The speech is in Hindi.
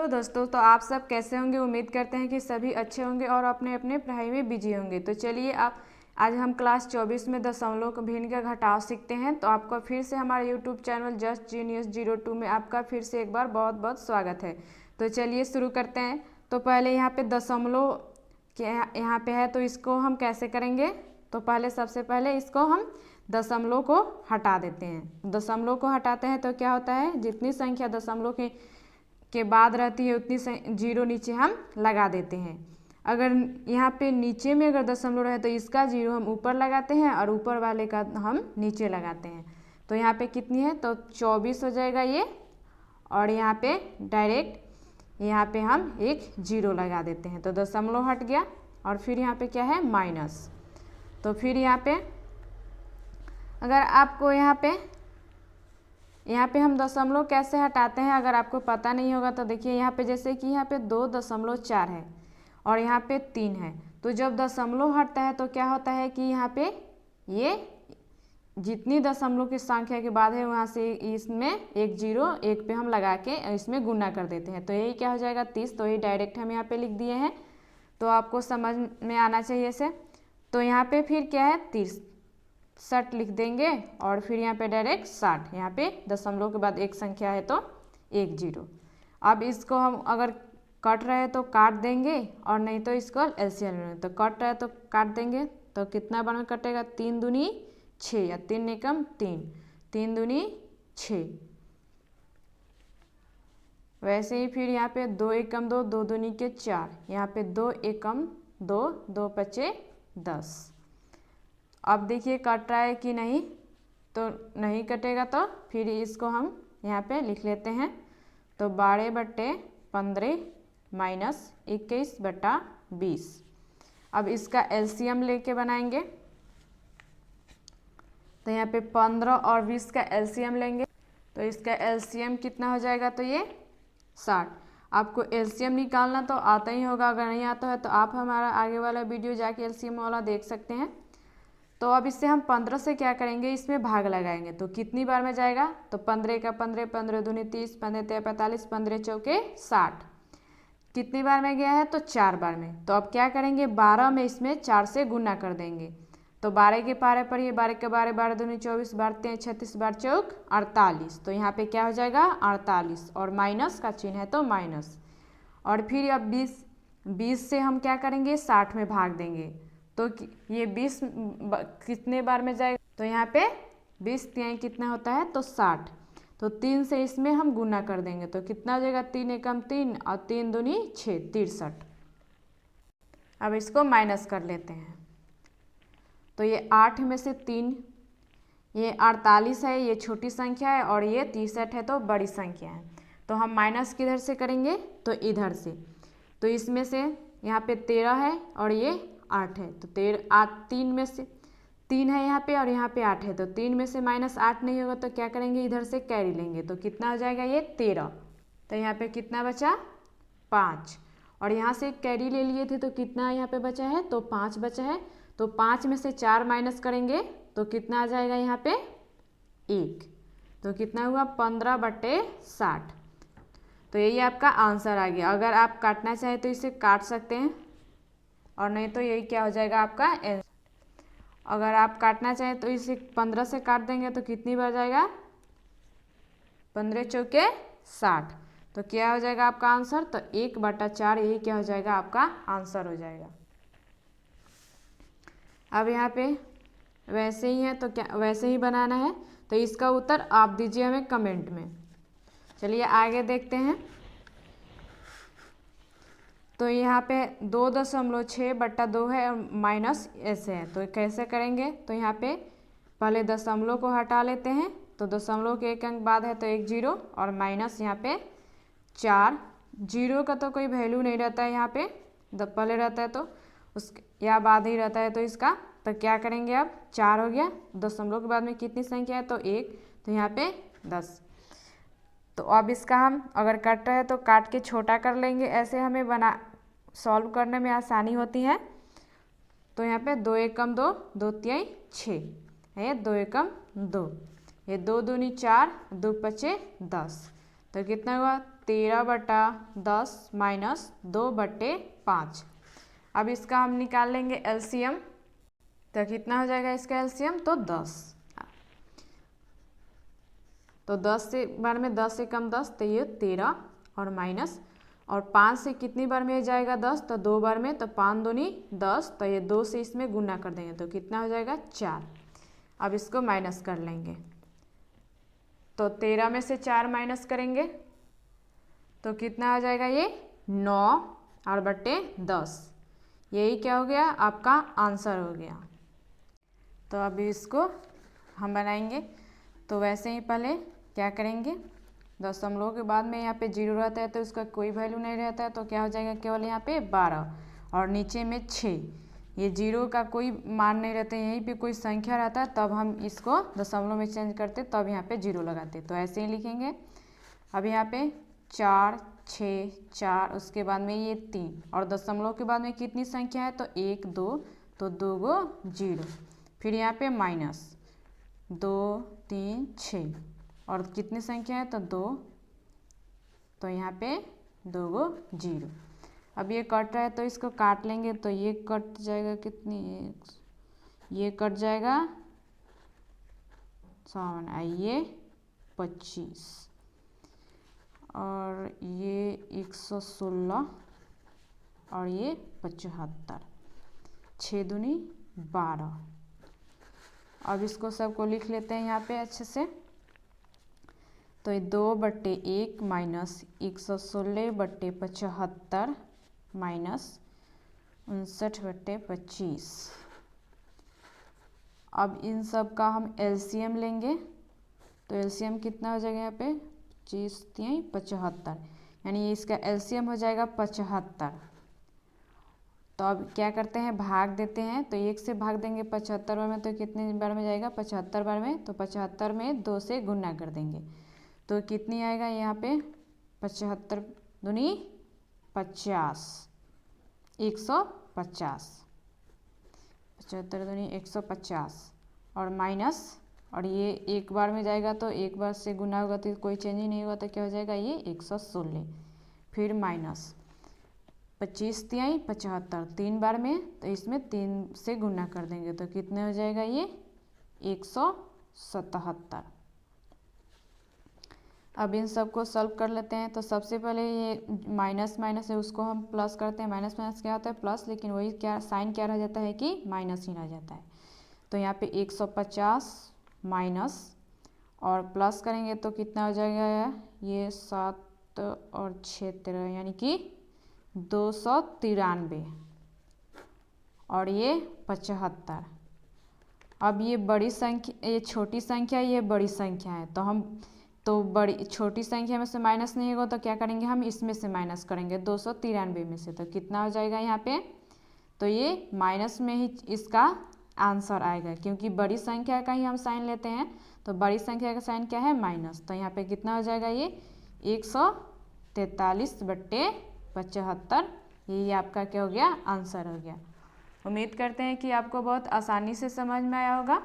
हेलो दोस्तों, तो आप सब कैसे होंगे। उम्मीद करते हैं कि सभी अच्छे होंगे और अपने अपने पढ़ाई में बिजी होंगे। तो चलिए आज हम क्लास 24 में दशमलव का भिन्न का घटाव सीखते हैं। तो आपका फिर से हमारे यूट्यूब चैनल जस्ट जीनियस 02 में आपका फिर से एक बार बहुत बहुत स्वागत है। तो चलिए शुरू करते हैं। तो पहले यहाँ पे दशमलव यहाँ पे है, तो इसको हम कैसे करेंगे। तो पहले सबसे पहले इसको हम दशमलव को हटा देते हैं। दशमलव को हटाते हैं तो क्या होता है, जितनी संख्या दशमलव के बाद रहती है उतनी जीरो नीचे हम लगा देते हैं। अगर यहाँ पे नीचे में अगर दशमलव रहे तो इसका जीरो हम ऊपर लगाते हैं और ऊपर वाले का हम नीचे लगाते हैं। तो यहाँ पे कितनी है, तो 24 हो जाएगा ये। और यहाँ पे डायरेक्ट यहाँ पे हम एक जीरो लगा देते हैं। तो दशमलव हट गया और फिर यहाँ पे क्या है, माइनस। तो फिर यहाँ पे अगर आपको यहाँ पे हम दशमलव कैसे हटाते हैं अगर आपको पता नहीं होगा तो देखिए, यहाँ पे जैसे कि यहाँ पे 2.4 है और यहाँ पे 3 है। तो जब दशमलव हटता है तो क्या होता है कि यहाँ पे ये जितनी दशमलव की संख्या के बाद है वहाँ से इसमें एक जीरो एक पे हम लगा के इसमें गुना कर देते हैं। तो यही क्या हो जाएगा, 30। तो यही डायरेक्ट हम यहाँ पे लिख दिए हैं। तो आपको समझ में आना चाहिए इसे। तो यहाँ पे फिर क्या है, 60 लिख देंगे और फिर यहाँ पे डायरेक्ट 60। यहाँ पे दशमलव के बाद एक संख्या है तो एक जीरो। अब इसको हम अगर कट रहे तो काट देंगे और नहीं तो इसको एलसीएम में, तो कट रहे तो काट देंगे। तो कितना बार में कटेगा, 3 दूनी 6 या 3 एकम 3, 3 दूनी 6। वैसे ही फिर यहाँ पे 2 एकम 2, 2 दूनी के 4, यहाँ पे 2 एकम 2, 2 पचे 10। अब देखिए कट रहा है कि नहीं, तो नहीं कटेगा। तो फिर इसको हम यहाँ पे लिख लेते हैं। तो 12/15 माइनस 21/20। अब इसका एलसीएम लेके बनाएंगे। तो यहाँ पे 15 और 20 का एलसीएम लेंगे। तो इसका एलसीएम कितना हो जाएगा, तो ये 60। आपको एलसीएम निकालना तो आता ही होगा, अगर नहीं आता है तो आप हमारा आगे वाला वीडियो जाके एलसीएम वाला देख सकते हैं। तो अब इससे हम 15 से क्या करेंगे, इसमें भाग लगाएंगे। तो कितनी बार में जाएगा, तो 15 का 15, 15 दूनी 30, 15 तेरह 45, 15 चौके 60। कितनी बार में गया है, तो 4 बार में। तो अब क्या करेंगे, 12 में इसमें 4 से गुना कर देंगे। तो 12 के पारे पर ये 12 के 12, 12 दूनी 24, 12 तेरह 36, 12 चौक 48। तो यहाँ पे क्या हो जाएगा, 48 और माइनस का चिन्ह है तो माइनस। और फिर अब 20 से हम क्या करेंगे, 60 में भाग देंगे। तो ये 20 कितने बार में जाएगा, तो यहाँ पे 20 तिहाई कितना होता है, तो 60। तो 3 से इसमें हम गुना कर देंगे। तो कितना हो जाएगा, 3 एकम 3 और 3 दूनी 6, 63। अब इसको माइनस कर लेते हैं। तो ये 8 में से 3, ये 48 है, ये छोटी संख्या है, और ये 63 है तो बड़ी संख्या है। तो हम माइनस किधर से करेंगे, तो इधर से। तो इसमें से यहाँ पे 13 है और ये 8 है। तो 3 में से 3 है यहाँ पे और यहाँ पे 8 है। तो 3 में से -8 नहीं होगा तो क्या करेंगे, इधर से कैरी लेंगे। तो कितना हो जाएगा, ये 13। तो यहाँ पे कितना बचा, 5। और यहाँ से कैरी ले लिए थे तो कितना यहाँ पे बचा है, तो 5 बचा है। तो 5 में से 4 माइनस करेंगे तो कितना आ जाएगा, यहाँ पे 1। तो कितना हुआ, 15/60। तो यही आपका आंसर आ गया। अगर आप काटना चाहें तो इसे काट सकते हैं और नहीं तो यही क्या हो जाएगा आपका आंसर। अगर आप काटना चाहें तो इसे 15 से काट देंगे तो कितनी बार जाएगा, 15 चौके 60। तो क्या हो जाएगा आपका आंसर, तो 1/4 यही क्या हो जाएगा, आपका आंसर हो जाएगा। अब यहाँ पे वैसे ही है तो क्या वैसे ही बनाना है। तो इसका उत्तर आप दीजिए हमें कमेंट में। चलिए आगे देखते हैं। तो यहाँ पे 2.6/2 है और माइनस ऐसे है। तो कैसे करेंगे, तो यहाँ पे पहले दशमलव को हटा लेते हैं। तो दशमलव के एक अंक बाद है तो एक जीरो और माइनस यहाँ पे 4। जीरो का तो कोई वैल्यू नहीं रहता है यहाँ पे, जब पहले रहता है तो उस या बाद ही रहता है। तो इसका तो क्या करेंगे, अब 4 हो गया। दशमलव के बाद में कितनी संख्या है, तो 1। तो यहाँ पे 10। तो अब इसका हम अगर कट रहे हैं तो काट के छोटा कर लेंगे। ऐसे हमें सॉल्व करने में आसानी होती है। तो यहाँ पे 2 एकम 2, 2 तिहाई 6 है, 2 एकम 2, ये 2 दूनी 4, 2 पचे 10। तो कितना हुआ, 13/10 माइनस 2/5। अब इसका हम निकाल लेंगे एलसीएम, तो कितना हो जाएगा इसका एलसीएम, तो 10। तो 10 से बार में 10 से कम 10, तो ये 13 और माइनस, और 5 से कितनी बार में जाएगा 10, तो 2 बार में, तो 5 दूनी 10, तो ये 2 से इसमें गुना कर देंगे तो कितना हो जाएगा 4। अब इसको माइनस कर लेंगे, तो 13 में से 4 माइनस करेंगे तो कितना आ जाएगा ये 9/10। यही क्या हो गया आपका आंसर हो गया। तो अभी इसको हम बनाएंगे, तो वैसे ही पहले क्या करेंगे, दशमलव के बाद में यहाँ पे 0 रहता है तो उसका कोई वैल्यू नहीं रहता है, तो क्या हो जाएगा केवल यहाँ पे 12 और नीचे में 6। ये 0 का कोई मान नहीं रहता है, यहीं पे कोई संख्या रहता है तब हम इसको दशमलव में चेंज करते तब यहाँ पे 0 लगाते, तो ऐसे ही लिखेंगे। अब यहाँ पे 4 6 4, उसके बाद में ये 3, और दशमलव के बाद में कितनी संख्या है, तो 1 2, तो 2 गो 0, फिर यहाँ पे माइनस 2 3 6, और कितनी संख्या है, तो 2, तो यहाँ पे 2 गो 0। अब ये कट रहा है तो इसको काट लेंगे, तो ये कट जाएगा कितनी, ये कट जाएगा 7, ये 25, और ये 116, और ये 75, 6 दूनी 12। अब इसको सबको लिख लेते हैं यहाँ पे अच्छे से, तो ये 2/1 माइनस 116/75 माइनस 59/25। अब इन सब का हम एलसीएम लेंगे, तो एलसीएम कितना हो जाएगा यहाँ पे 25 3 75, यानी इसका एलसीएम हो जाएगा 75। तो अब क्या करते हैं, भाग देते हैं, तो 1 से भाग देंगे 75 बार में, तो कितने बार में जाएगा 75 बार में, तो 75 में 2 से गुना कर देंगे तो कितनी आएगा यहाँ पे 75 दूनी 50, 150, 75 दूनी 150, और माइनस, और ये एक बार में जाएगा तो एक बार से गुना होगा तो कोई चेंज ही नहीं होगा, तो क्या हो जाएगा ये 116, फिर माइनस 25 3 75, 3 बार में, तो इसमें 3 से गुना कर देंगे तो कितने हो जाएगा ये 177। अब इन सब को सॉल्व कर लेते हैं, तो सबसे पहले ये माइनस माइनस है उसको हम प्लस करते हैं, माइनस माइनस क्या होता है प्लस, लेकिन वही क्या साइन क्या रह जाता है कि माइनस ही रह जाता है, तो यहाँ पे 150 माइनस और प्लस करेंगे तो कितना हो जाएगा, ये 7 और 6 13, यानी कि 293, और ये 75। अब ये बड़ी संख्या, ये छोटी संख्या, ये बड़ी संख्या है, तो हम तो बड़ी छोटी संख्या में से माइनस नहीं होगा तो क्या करेंगे, हम इसमें से माइनस करेंगे 293 में से, तो कितना हो जाएगा यहाँ पे, तो ये माइनस में ही इसका आंसर आएगा, क्योंकि बड़ी संख्या का ही हम साइन लेते हैं, तो बड़ी संख्या का साइन क्या है माइनस, तो यहाँ पे कितना हो जाएगा ये 143/75, यही आपका क्या हो गया आंसर हो गया। उम्मीद करते हैं कि आपको बहुत आसानी से समझ में आया होगा।